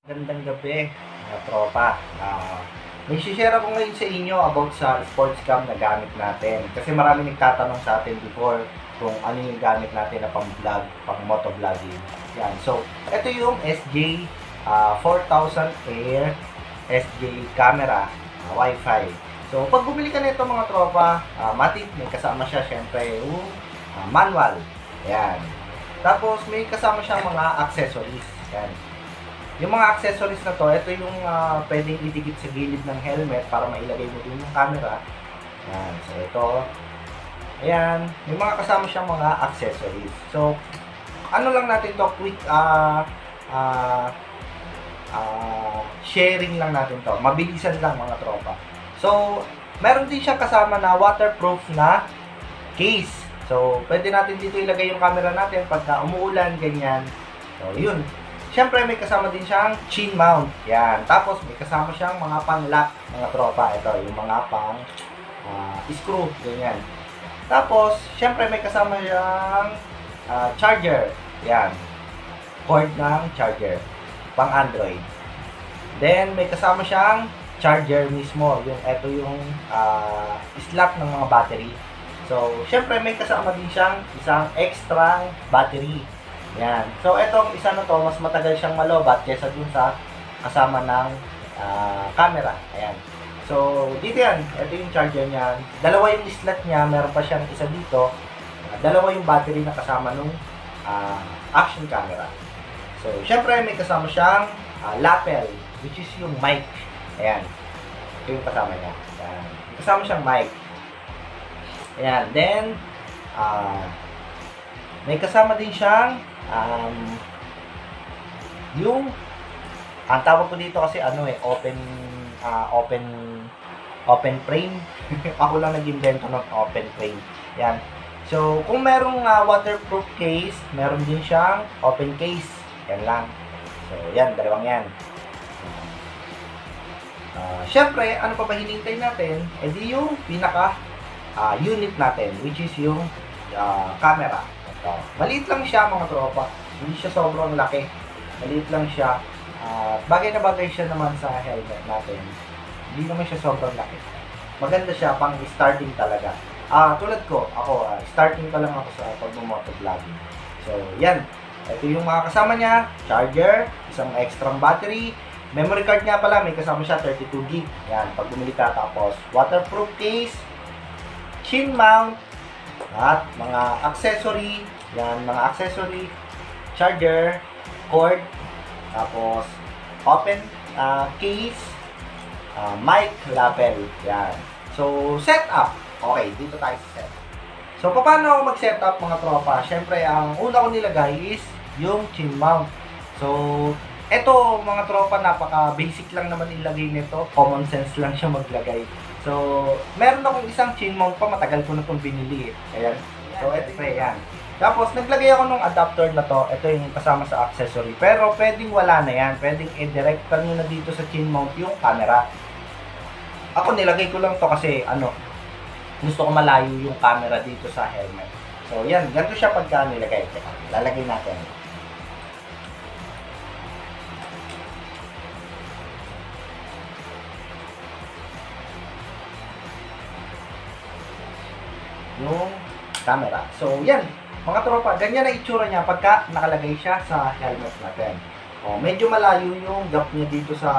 Gandang gabi, mga tropa. May share ako ngayon sa inyo about sa sports cam na gamit natin. Kasi marami nagtatanong sa atin before kung ano yung gamit natin na pang-vlog, pang-motovlogging. Yan. So, ito yung SJ 4000 Air SJ camera, Wi-Fi. So, pag bumili ka nito mga tropa, matik, may kasama siya syempre yung manual. Yan. Tapos, may kasama siyang mga accessories. Yan. Yung mga accessories na to, ito yung pwedeng idikit sa gilid ng helmet para mailagay mo din yung camera. Yan. So, ito. Ayan. May mga kasama siyang mga accessories. So, ano lang natin to, quick sharing lang natin to. Mabilisan lang mga tropa. So, meron din siyang kasama na waterproof na case. So, pwede natin dito ilagay yung camera natin pagka umuulan, ganyan. So, yun. Siyempre, may kasama din siyang chin mount. Yan. Tapos, may kasama siyang mga pang-lock, mga tropa. Ito, yung mga pang screw. Ganyan. Tapos, siyempre, may kasama siyang charger. Yan. Cord ng charger. Pang Android. Then, may kasama siyang charger mismo. Ito yung slot ng mga battery. So, siyempre, may kasama din siyang isang extra battery. Yan. So, etong isa na to, mas matagal siyang malobat kaysa dun sa kasama ng camera. Ayan. So, dito yan. Ito yung charger niya. Dalawa yung slot niya. Meron pa siyang isa dito. Dalawa yung battery na kasama nung action camera. So, syempre, may kasama siyang lapel, which is yung mic. Ayan. Ito yung kasama niya. Ayan. May kasama siyang mic. Ayan. Then, may kasama din siyang yung ang tawag ko dito kasi open frame. Ako lang nag-invento ng open frame. Yan. So, kung merong waterproof case, meron din siyang open case. Yan lang. So, yan, dalawang yan. Syempre, ano pa ba hinintay natin? E di yung pinaka unit natin, which is yung camera. Maliit lang siya mga tropa. Hindi siya sobrang laki. Maliit lang siya. Bagay na bagay siya naman sa helmet natin. Hindi naman siya sobrang laki. Maganda siya pang starting talaga. Tulad ko, ako, starting pa lang ako sa pag-motovlogging. So, yan. Ito yung mga kasama niya. Charger, isang extra battery. Memory card nga pala, may kasama siya 32 GB. Yan, pag bumili ka. Tapos, waterproof case, chin mount, at mga accessory. Yan, mga accessory, charger, cord, tapos open case, mic, lapel. Yan. So, setup. Okay, dito tayo sa setup. So, paano ako mag-setup mga tropa? Siyempre, ang una ko nilagay is yung chin mount. So, eto mga tropa, napaka-basic lang naman ilagay nito. Common sense lang siya maglagay. So, meron akong isang chin mount pa, matagal ko na itong binili. Ayan. So, eto pa yan. Tapos, naglagay ako ng adapter na to. Ito yung kasama sa accessory. Pero, pwedeng wala na yan. Pwedeng i-directan nyo na dito sa chin mount yung camera. Ako, nilagay ko lang to kasi, gusto ko malayo yung camera dito sa helmet. So, yan. Ganito siya pagka nilagay. Teka, lalagay natin. Yung camera. So, yan. Mga tropa, ganyan na itsura niya pagka nakalagay siya sa helmet natin. Medyo malayo yung gap niya dito sa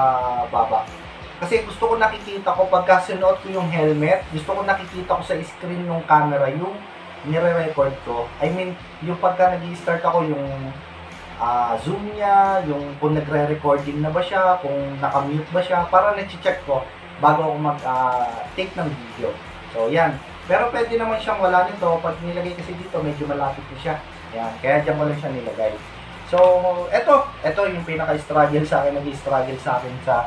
baba. Kasi gusto ko nakikita ko, pagka sinuot ko yung helmet, gusto ko nakikita ko sa screen ng camera yung nire-record ko. I mean, yung pagka nag-i-start ako, yung zoom niya, yung kung nagre-recording na ba siya, kung naka-mute ba siya, para na-check ko bago ako mag-take ng video. So, yan. Pero pwede naman siyang wala nito. Pag nilagay kasi dito, medyo malapit na siya. Yan. Kaya dyan ko lang siya nilagay. So, ito yung pinaka-struggle sa akin. Nag-struggle sa akin sa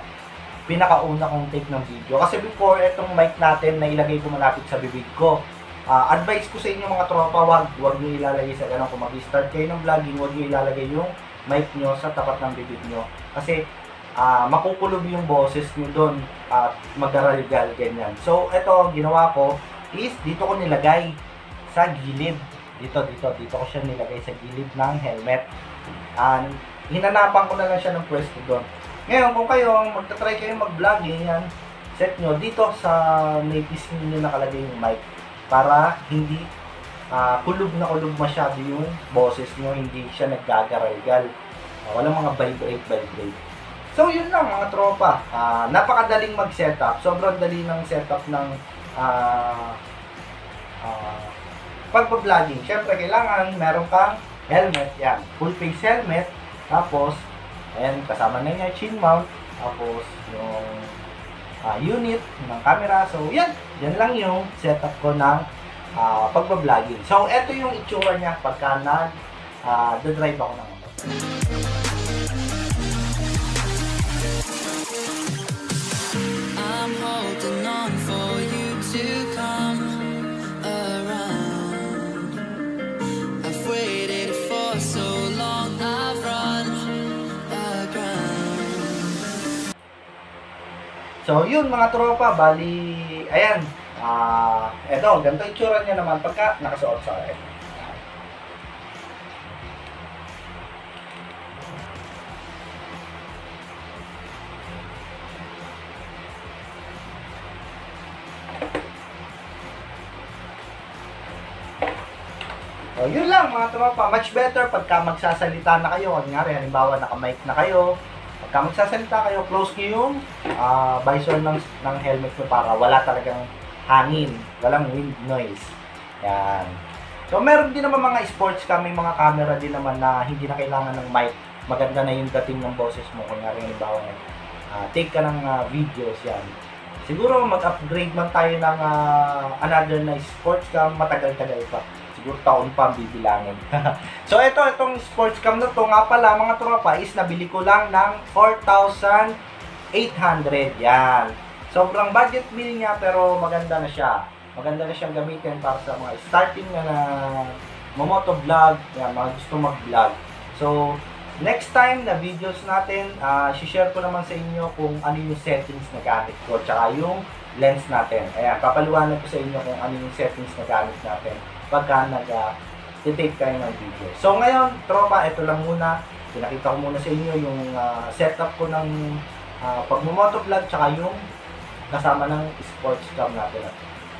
pinakauna kong take ng video. Kasi before, itong mic natin na ilagay ko malapit sa bibig ko. Advice ko sa inyo mga tropa, wag nyo ilalagay sa ganun. Kung mag-start kayo ng vlogging, wag nyo ilalagay yung mic nyo sa tapat ng bibig nyo. Kasi, makukulob yung boses nyo doon at mag-aralgal, ganyan. So, ito, ginawa ko is dito ko nilagay sa gilid. Dito ko siya nilagay sa gilid ng helmet. Hinanapan ko na lang siya ng pwesto doon. Ngayon, kung kayo, magta-try kayo mag-vlogging, yan, set nyo dito sa may pisngi nyo nakalagay yung mic para hindi kulog na kulog masyado yung boses nyo, hindi siya naggagaral-gal. Walang mga vibrate. So, yun lang mga tropa. Napakadaling mag-setup. Sobrang dali ng setup ng pagpa-vlogging. Siyempre, kailangan meron kang helmet. Yan. Full face helmet. Tapos, ayan, kasama na yung chin mount. Tapos, yung unit ng camera. So, yan. Yan lang yung setup ko ng pagpa-vlogging. So, eto yung itsura niya pagka nag-drive ako ng motor. I'm holding on for you to come around. I've waited for so long, I've run aground. So, yun mga tropa, bali, ayan, eto, ganito itsura niya naman pagka nakasuot sa akin. So, yun lang mga tropa, much better pagka magsasalita na kayo, kunyari, halimbawa naka-mic na kayo, pagka magsasalita kayo, close nyo yung visor ng helmet nyo para wala talagang hangin, walang wind noise. Yan. So, meron din naman mga sports cam, may mga camera din naman na hindi na kailangan ng mic. Maganda na yung dating ng boses mo. Kunyari, halimbawa, take ka ng videos, yan. Siguro, mag-upgrade man tayo ng another na sports cam, matagal-tagal pa. Siguro taon pa ang bibilangin. So, itong sports cam na to nga pala, mga tropa, is nabili ko lang ng 4,800. Yan. Sobrang budget bill niya, pero maganda na siya. Maganda na siyang gamitin para sa mga starting na motovlog, yan, mga gusto mag-vlog. So, next time na videos natin, share ko naman sa inyo kung ano yung settings na gamit ko, tsaka yung lens natin. Ayan, papaliwanag ko sa inyo kung ano yung settings na gamit natin pagka nag-take tayo ng video. So, ngayon, tropa, ito lang muna. Pinakita ko muna sa inyo yung setup ko ng pagmumotovlog, tsaka yung kasama ng sports cam natin.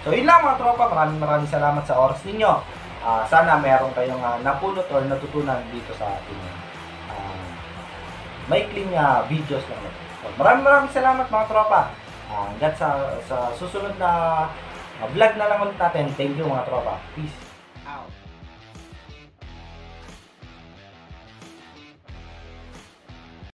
So, yun lang mga tropa. Maraming salamat sa oras ninyo. Sana meron kayong napulot or natutunan dito sa ating maikling videos lang. So, maraming salamat mga tropa. Hanggang sa susunod na vlog na lang ulit natin. Thank you mga tropa. Peace.